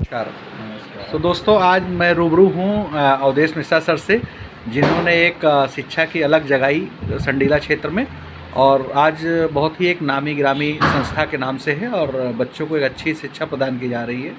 नमस्कार। नमस्कार। तो दोस्तों, आज मैं रूबरू हूँ अवधेश मिश्रा सर से, जिन्होंने एक शिक्षा की अलग जगाई संडीला क्षेत्र में। और आज बहुत ही एक नामी गिरामी संस्था के नाम से है और बच्चों को एक अच्छी शिक्षा प्रदान की जा रही है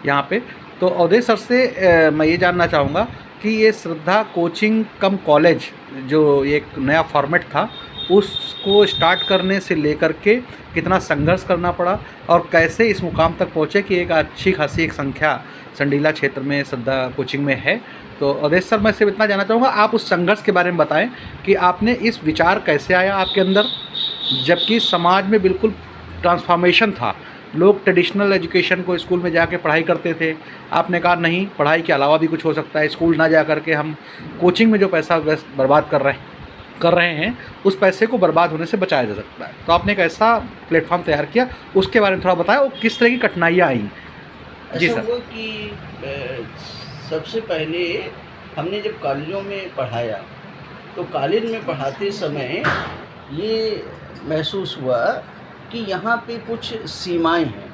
यहाँ पे। तो अवधेश सर से मैं ये जानना चाहूँगा कि ये श्रद्धा कोचिंग कम कॉलेज जो एक नया फॉर्मेट था, उसको स्टार्ट करने से लेकर के कितना संघर्ष करना पड़ा और कैसे इस मुकाम तक पहुँचे कि एक अच्छी खासी एक संख्या संडीला क्षेत्र में श्रद्धा कोचिंग में है। तो अवधेश सर, मैं सिर्फ इतना जानना चाहूँगा, आप उस संघर्ष के बारे में बताएं कि आपने इस विचार कैसे आया आपके अंदर, जबकि समाज में बिल्कुल ट्रांसफॉर्मेशन था। लोग ट्रेडिशनल एजुकेशन को स्कूल में जाके पढ़ाई करते थे, आपने कहा नहीं, पढ़ाई के अलावा भी कुछ हो सकता है, स्कूल ना जा करके हम कोचिंग में जो पैसा बर्बाद कर रहे हैं उस पैसे को बर्बाद होने से बचाया जा सकता है। तो आपने एक ऐसा प्लेटफॉर्म तैयार किया, उसके बारे में थोड़ा बताएं और किस तरह की कठिनाइयाँ आई। जी ऐसा सर। हुआ कि सबसे पहले हमने जब कॉलेजों में पढ़ाया तो कॉलेज में पढ़ाते समय ये महसूस हुआ कि यहाँ पे कुछ सीमाएं हैं,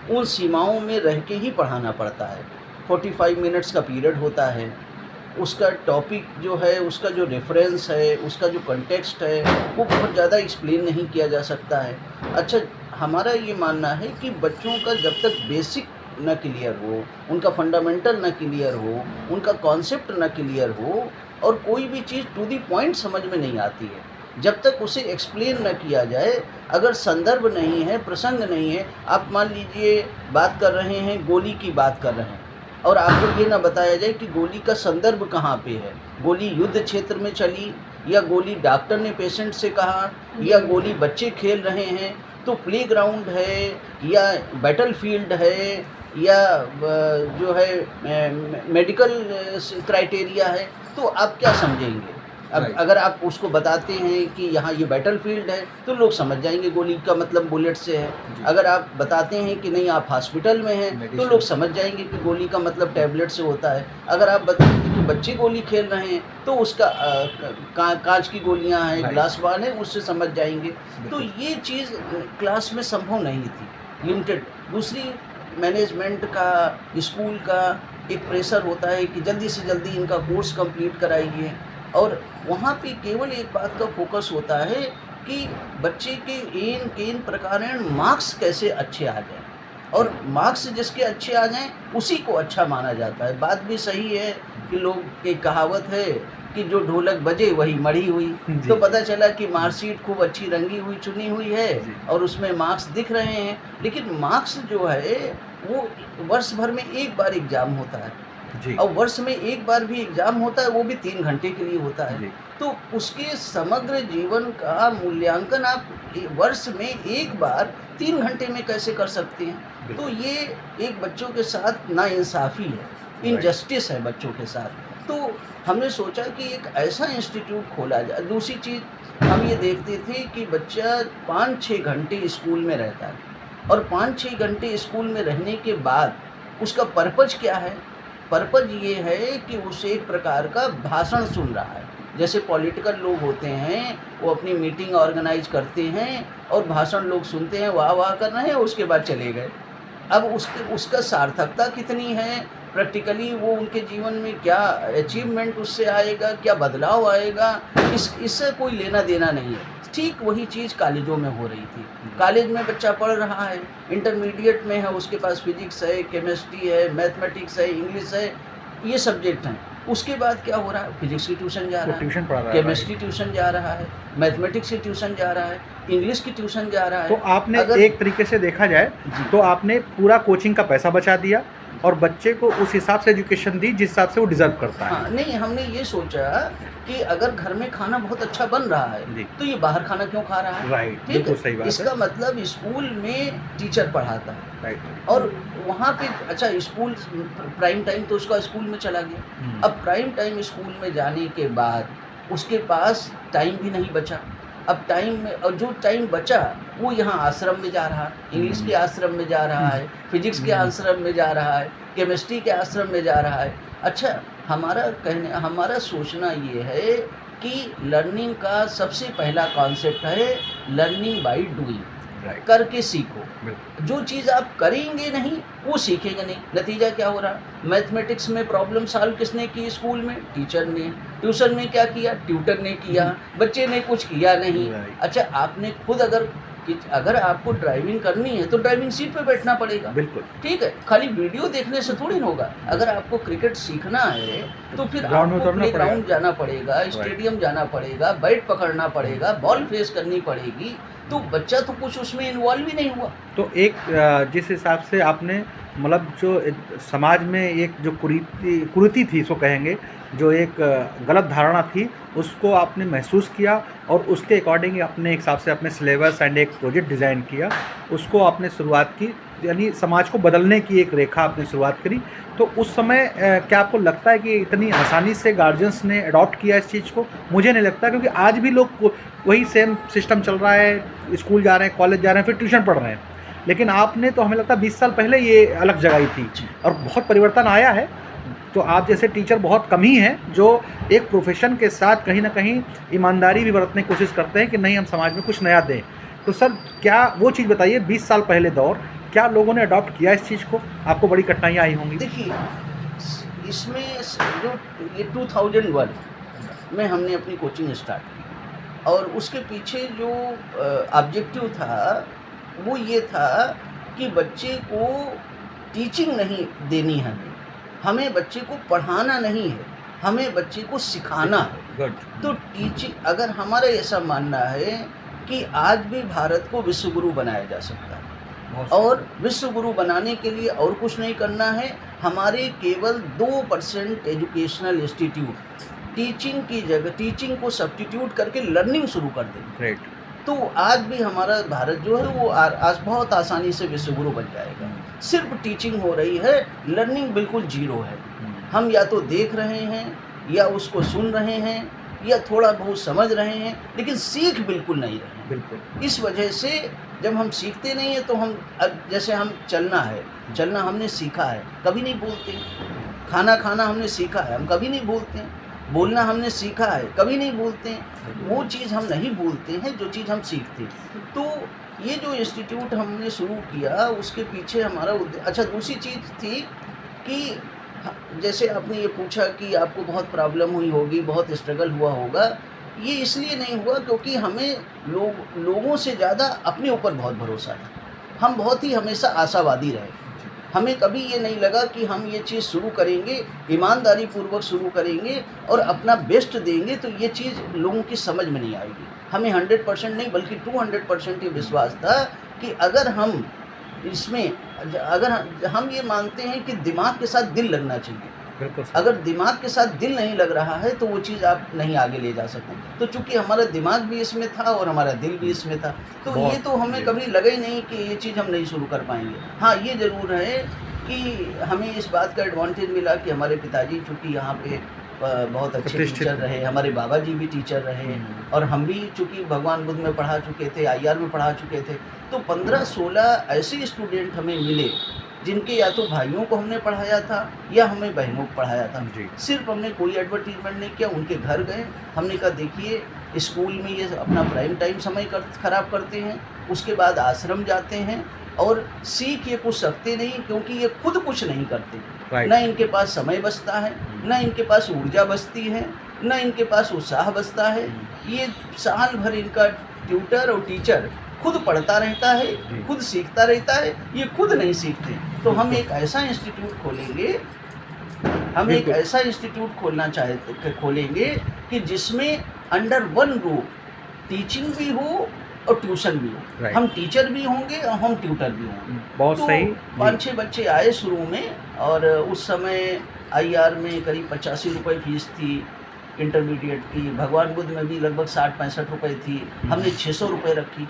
उन सीमाओं में रह के ही पढ़ाना पड़ता है। 45 मिनट्स का पीरियड होता है, उसका टॉपिक जो है, उसका जो रेफरेंस है, उसका जो कंटेक्स्ट है, वो बहुत ज़्यादा एक्सप्लेन नहीं किया जा सकता है। अच्छा, हमारा ये मानना है कि बच्चों का जब तक बेसिक न क्लियर हो, उनका फंडामेंटल न क्लियर हो, उनका कॉन्सेप्ट न क्लियर हो और कोई भी चीज़ टू दी पॉइंट समझ में नहीं आती है, जब तक उसे एक्सप्लेन न किया जाए, अगर संदर्भ नहीं है, प्रसंग नहीं है। आप मान लीजिए बात कर रहे हैं, गोली की बात कर रहे हैं और आपको ये ना बताया जाए कि गोली का संदर्भ कहाँ पे है, गोली युद्ध क्षेत्र में चली या गोली डॉक्टर ने पेशेंट से कहा या गोली बच्चे खेल रहे हैं, तो प्लेग्राउंड है या बैटलफील्ड है या जो है मेडिकल क्राइटेरिया है, तो आप क्या समझेंगे। अब अगर आप उसको बताते हैं कि यहाँ ये बैटलफील्ड है तो लोग समझ जाएंगे गोली का मतलब बुलेट से है। अगर आप बताते हैं कि नहीं आप हॉस्पिटल में हैं तो लोग समझ जाएंगे कि गोली का मतलब टैबलेट से होता है। अगर आप बताएंगे कि बच्चे गोली खेल रहे हैं तो उसका कांच की गोलियां हैं, ग्लास बॉल है, उससे समझ जाएंगे। तो ये चीज़ क्लास में संभव नहीं थी, लिमिटेड। दूसरी, मैनेजमेंट का, स्कूल का एक प्रेशर होता है कि जल्दी से जल्दी इनका कोर्स कंप्लीट कराइए और वहाँ पे केवल एक बात का फोकस होता है कि बच्चे के इन किन प्रकारेण मार्क्स कैसे अच्छे आ जाएं और मार्क्स जिसके अच्छे आ जाएं उसी को अच्छा माना जाता है। बात भी सही है कि लोग एक कहावत है कि जो ढोलक बजे वही मढ़ी हुई। तो पता चला कि मार्कशीट खूब अच्छी रंगी हुई चुनी हुई है और उसमें मार्क्स दिख रहे हैं, लेकिन मार्क्स जो है वो वर्ष भर में एक बार एग्ज़ाम होता है और वर्ष में एक बार भी एग्ज़ाम होता है, वो भी 3 घंटे के लिए होता है। तो उसके समग्र जीवन का मूल्यांकन आप वर्ष में एक बार 3 घंटे में कैसे कर सकते हैं। तो ये एक बच्चों के साथ नाइंसाफ़ी है, इनजस्टिस है बच्चों के साथ। तो हमने सोचा कि एक ऐसा इंस्टीट्यूट खोला जाए। दूसरी चीज़ हम ये देखते थे कि बच्चा 5-6 घंटे स्कूल में रहता है और 5-6 घंटे स्कूल में रहने के बाद उसका पर्पज़ क्या है। पर्पज़ ये है कि उसे एक प्रकार का भाषण सुन रहा है। जैसे पॉलिटिकल लोग होते हैं, वो अपनी मीटिंग ऑर्गेनाइज करते हैं और भाषण लोग सुनते हैं, वाह वाह कर रहे हैं, उसके बाद चले गए। अब उसका सार्थकता कितनी है, प्रैक्टिकली वो उनके जीवन में क्या अचीवमेंट उससे आएगा, क्या बदलाव आएगा, इससे कोई लेना देना नहीं है। ठीक वही चीज़ कॉलेजों में हो रही थी। कॉलेज में बच्चा पढ़ रहा है, इंटरमीडिएट में है, उसके पास फिजिक्स है, केमिस्ट्री है, मैथमेटिक्स है, इंग्लिश है, ये सब्जेक्ट हैं। उसके बाद क्या हो रहा है, फिजिक्स की ट्यूशन जा रहा है, ट्यूशन पढ़ा रहा है, केमिस्ट्री ट्यूशन जा रहा है, मैथमेटिक्स की ट्यूशन जा रहा है, इंग्लिश की ट्यूशन जा रहा है। तो आपने एक तरीके से देखा जाए तो आपने पूरा कोचिंग का पैसा बचा दिया और बच्चे को उस हिसाब से एजुकेशन दी जिस हिसाब से वो डिज़र्व करता है। हाँ, नहीं, हमने ये सोचा कि अगर घर में खाना बहुत अच्छा बन रहा है तो ये बाहर खाना क्यों खा रहा है। राइट, ठीक है, सही बात है। इसका मतलब स्कूल में टीचर पढ़ाता है, राइट, और वहाँ पे अच्छा स्कूल प्राइम टाइम तो उसका स्कूल में चला गया। अब प्राइम टाइम स्कूल में जाने के बाद उसके पास टाइम भी नहीं बचा। अब टाइम में, और जो टाइम बचा वो यहाँ आश्रम में जा रहा है, इंग्लिश के आश्रम में जा रहा है, फिजिक्स के आश्रम में जा रहा है, केमिस्ट्री के आश्रम में जा रहा है। अच्छा, हमारा सोचना ये है कि लर्निंग का सबसे पहला कॉन्सेप्ट है लर्निंग बाय डूइंग। राइट। करके सीखो। बिल्कुल। जो चीज़ आप करेंगे नहीं वो सीखेंगे नहीं। नतीजा क्या हो रहा? मैथमेटिक्स में प्रॉब्लम सॉल्व किसने की स्कूल में? टीचर ने। ट्यूशन में क्या किया? ट्यूटर ने किया। बच्चे ने कुछ किया नहीं। राइट। अच्छा, आपने खुद अगर आपको ड्राइविंग करनी है तो ड्राइविंग सीट पे बैठना पड़ेगा। बिल्कुल। ठीक है, खाली वीडियो देखने से थोड़ी ना होगा। अगर आपको क्रिकेट सीखना है तो फिर ग्राउंड में आपको उतरना प्लेग्राउंड पड़ेगा। जाना पड़ेगा, स्टेडियम जाना पड़ेगा, बैट पकड़ना पड़ेगा, बॉल फेस करनी पड़ेगी। तो बच्चा तो कुछ उसमें इन्वॉल्व ही नहीं हुआ। तो एक जिस हिसाब से आपने मतलब जो समाज में एक जो कुरीति थी, इसको कहेंगे, जो एक गलत धारणा थी, उसको आपने महसूस किया और उसके अकॉर्डिंग अपने हिसाब से अपने सिलेबस एंड एक प्रोजेक्ट डिज़ाइन किया, उसको आपने शुरुआत की, यानी समाज को बदलने की एक रेखा आपने शुरुआत करी। तो उस समय क्या आपको लगता है कि इतनी आसानी से गार्जियंस ने अडॉप्ट किया इस चीज़ को? मुझे नहीं लगता, क्योंकि आज भी लोग वही सेम सिस्टम चल रहा है, स्कूल जा रहे हैं, कॉलेज जा रहे हैं, फिर ट्यूशन पढ़ रहे हैं। लेकिन आपने तो हमें लगता है 20 साल पहले ये अलग जगह थी और बहुत परिवर्तन आया है। तो आप जैसे टीचर बहुत कम ही हैं जो एक प्रोफेशन के साथ कहीं ना कहीं ईमानदारी भी बरतने की कोशिश करते हैं कि नहीं, हम समाज में कुछ नया दें। तो सर, क्या वो चीज़ बताइए, 20 साल पहले दौर, क्या लोगों ने अडॉप्ट किया इस चीज़ को? आपको बड़ी कठिनाइयाँ आई होंगी। देखिए, इसमें जो ये 2001 में हमने अपनी कोचिंग स्टार्ट की और उसके पीछे जो ऑब्जेक्टिव था वो ये था कि बच्चे को टीचिंग नहीं देनी है, हमें बच्चे को पढ़ाना नहीं है, हमें बच्चे को सिखाना है। गुड। तो टीचिंग, अगर हमारा ऐसा मानना है कि आज भी भारत को विश्व गुरु बनाया जा सकता है और विश्व गुरु बनाने के लिए और कुछ नहीं करना है, हमारे केवल 2% एजुकेशनल इंस्टीट्यूट टीचिंग की जगह टीचिंग को सब्स्टिट्यूट करके लर्निंग शुरू कर दें। ग्रेट। तो आज भी हमारा भारत जो है वो आज बहुत आसानी से विश्व गुरु बन जाएगा। सिर्फ टीचिंग हो रही है, लर्निंग बिल्कुल जीरो है। हम या तो देख रहे हैं या उसको सुन रहे हैं या थोड़ा बहुत समझ रहे हैं, लेकिन सीख बिल्कुल नहीं रहे हैं। बिल्कुल। इस वजह से जब हम सीखते नहीं हैं तो हम, अब जैसे हम चलना हमने सीखा है, कभी नहीं बोलते। खाना खाना हमने सीखा है, हम कभी नहीं बोलते। बोलना हमने सीखा है, कभी नहीं बोलते हैं। वो चीज़ हम नहीं बोलते हैं जो चीज़ हम सीखते हैं। तो ये जो इंस्टीट्यूट हमने शुरू किया उसके पीछे हमारा अच्छा, दूसरी चीज़ थी कि जैसे आपने ये पूछा कि आपको बहुत प्रॉब्लम हुई होगी, बहुत स्ट्रगल हुआ होगा। ये इसलिए नहीं हुआ क्योंकि हमें लोगों से ज़्यादा अपने ऊपर बहुत भरोसा था। हम बहुत ही हमेशा आशावादी रहे। हमें कभी ये नहीं लगा कि हम ये चीज़ शुरू करेंगे, ईमानदारी पूर्वक शुरू करेंगे और अपना बेस्ट देंगे तो ये चीज़ लोगों की समझ में नहीं आएगी। हमें 100% नहीं बल्कि 200% ये विश्वास था कि अगर हम इसमें, अगर हम ये मानते हैं कि दिमाग के साथ दिल लगना चाहिए। बिल्कुल। अगर दिमाग के साथ दिल नहीं लग रहा है तो वो चीज़ आप नहीं आगे ले जा सकते। तो चूँकि हमारा दिमाग भी इसमें था और हमारा दिल भी इसमें था, तो ये तो हमें कभी लगा ही नहीं कि ये चीज़ हम नहीं शुरू कर पाएंगे। हाँ, ये ज़रूर है कि हमें इस बात का एडवांटेज मिला कि हमारे पिताजी चूँकि यहाँ पे बहुत अच्छे टीचर रहे, हमारे बाबा जी भी टीचर रहे और हम भी चूँकि भगवान बुद्ध में पढ़ा चुके थे, IR में पढ़ा चुके थे। तो 15-16 ऐसे स्टूडेंट हमें मिले जिनके या तो भाइयों को हमने पढ़ाया था या हमें बहनों को पढ़ाया था। सिर्फ हमने कोई एडवर्टीजमेंट नहीं किया, उनके घर गए, हमने कहा देखिए स्कूल में ये अपना प्राइम टाइम समय ख़राब करते हैं, उसके बाद आश्रम जाते हैं और सीख ये कुछ सकते नहीं क्योंकि ये खुद कुछ नहीं करते। ना इनके पास समय बचता है, ना इनके पास ऊर्जा बचती है, ना इनके पास उत्साह बचता है। ये साल भर इनका ट्यूटर और टीचर खुद पढ़ता रहता है, खुद सीखता रहता है, ये खुद नहीं सीखते। तो हम एक ऐसा इंस्टीट्यूट खोलेंगे, हम एक ऐसा इंस्टीट्यूट खोलेंगे कि जिसमें अंडर वन रूफ टीचिंग भी हो और ट्यूशन भी हो। हम टीचर भी होंगे और हम ट्यूटर भी होंगे। बहुत तो सही। 5-6 बच्चे आए शुरू में और उस समय IR में करीब 85 रुपये फीस थी इंटरमीडिएट की, भगवान बुद्ध में भी लगभग 60-65 रुपये थी। हमने 600 रुपये रखी।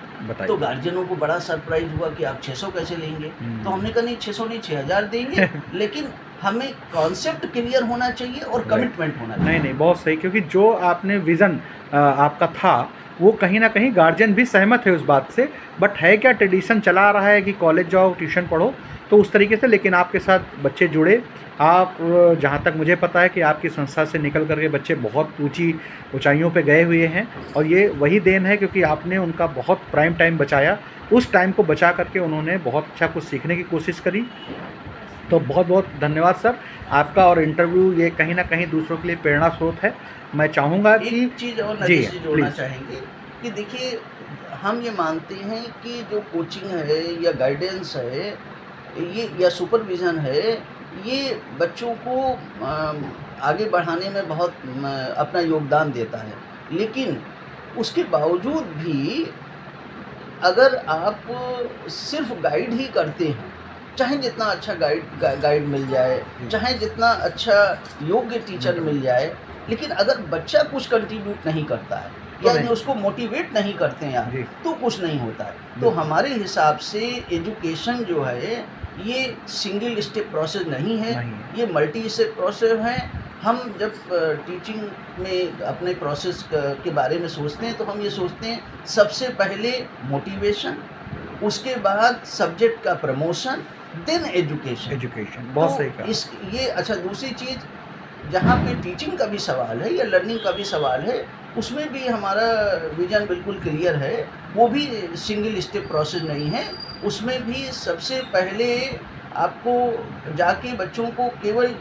तो गार्जियनों को बड़ा सरप्राइज हुआ कि आप 600 कैसे लेंगे। तो हमने कहा नहीं, 600 नहीं 6000 देंगे लेकिन हमें कॉन्सेप्ट क्लियर होना चाहिए और कमिटमेंट होना चाहिए। नहीं, बहुत सही, क्योंकि जो आपने विज़न आपका था वो कहीं ना कहीं गार्जियन भी सहमत है उस बात से। बट है क्या, ट्रेडिशन चला आ रहा है कि कॉलेज जाओ ट्यूशन पढ़ो, तो उस तरीके से। लेकिन आपके साथ बच्चे जुड़े, आप जहाँ तक मुझे पता है कि आपकी संस्था से निकल करके बच्चे बहुत ऊंची ऊंचाइयों पे गए हुए हैं, और ये वही देन है क्योंकि आपने उनका बहुत प्राइम टाइम बचाया। उस टाइम को बचा करके उन्होंने बहुत अच्छा कुछ सीखने की कोशिश करी। तो बहुत बहुत धन्यवाद सर आपका। और इंटरव्यू ये कहीं ना कहीं दूसरों के लिए प्रेरणा स्रोत है। मैं चाहूँगा कि एक चीज़ और जी नरेश जी जोड़ना प्लीज़। चाहेंगे कि देखिए, हम ये मानते हैं कि जो कोचिंग है या गाइडेंस है, ये या सुपरविज़न है, ये बच्चों को आगे बढ़ाने में बहुत अपना योगदान देता है। लेकिन उसके बावजूद भी अगर आप सिर्फ गाइड ही करते हैं, चाहे जितना अच्छा गाइड मिल जाए, चाहे जितना अच्छा योग्य टीचर मिल जाए, लेकिन अगर बच्चा कुछ कंट्रीब्यूट नहीं करता है, यानी उसको मोटिवेट नहीं करते हैं आप, तो कुछ नहीं होता है। तो हमारे हिसाब से एजुकेशन जो है ये सिंगल स्टेप प्रोसेस नहीं है, ये मल्टी स्टेप प्रोसेस है। हम जब टीचिंग में अपने प्रोसेस के बारे में सोचते हैं तो हम ये सोचते हैं सबसे पहले मोटिवेशन, उसके बाद सब्जेक्ट का प्रमोशन, देन एजुकेशन। बहुत सही कहा। इस ये अच्छा, दूसरी चीज़ जहाँ पे टीचिंग का भी सवाल है या लर्निंग का भी सवाल है, उसमें भी हमारा विज़न बिल्कुल क्लियर है। वो भी सिंगल स्टेप प्रोसेस नहीं है, उसमें भी सबसे पहले आपको जाके बच्चों को केवल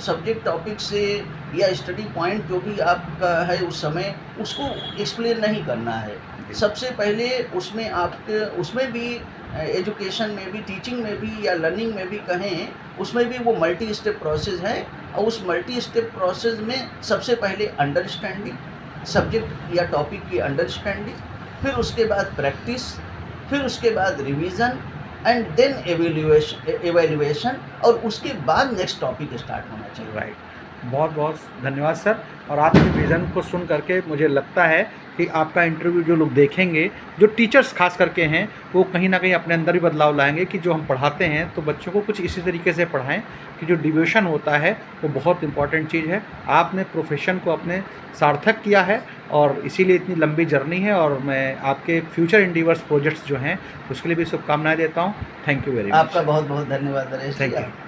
सब्जेक्ट टॉपिक से या स्टडी पॉइंट जो भी आपका है उस समय, उसको एक्सप्लेन नहीं करना है। सबसे पहले उसमें भी एजुकेशन में भी, टीचिंग में भी या लर्निंग में भी कहें, उसमें भी वो मल्टी स्टेप प्रोसेस है। और उस मल्टी स्टेप प्रोसेस में सबसे पहले अंडरस्टैंडिंग, सब्जेक्ट या टॉपिक की अंडरस्टैंडिंग, फिर उसके बाद प्रैक्टिस, फिर उसके बाद रिवीजन एंड देन एवेल्युएशन, और उसके बाद नेक्स्ट टॉपिक स्टार्ट होना चाहिए। राइट, बहुत बहुत धन्यवाद सर। और आपके विज़न को सुन करके मुझे लगता है कि आपका इंटरव्यू जो लोग देखेंगे, जो टीचर्स खास करके हैं, वो कहीं ना कहीं अपने अंदर भी बदलाव लाएंगे कि जो हम पढ़ाते हैं तो बच्चों को कुछ इसी तरीके से पढ़ाएं कि जो डिविएशन होता है वो बहुत इंपॉर्टेंट चीज़ है। आपने प्रोफेशन को अपने सार्थक किया है और इसीलिए इतनी लंबी जर्नी है। और मैं आपके फ्यूचर इंडीवर्स प्रोजेक्ट्स जो हैं उसके लिए भी शुभकामनाएं देता हूँ। Thank you very much. आपका बहुत बहुत धन्यवाद नरेश जी। Thank you.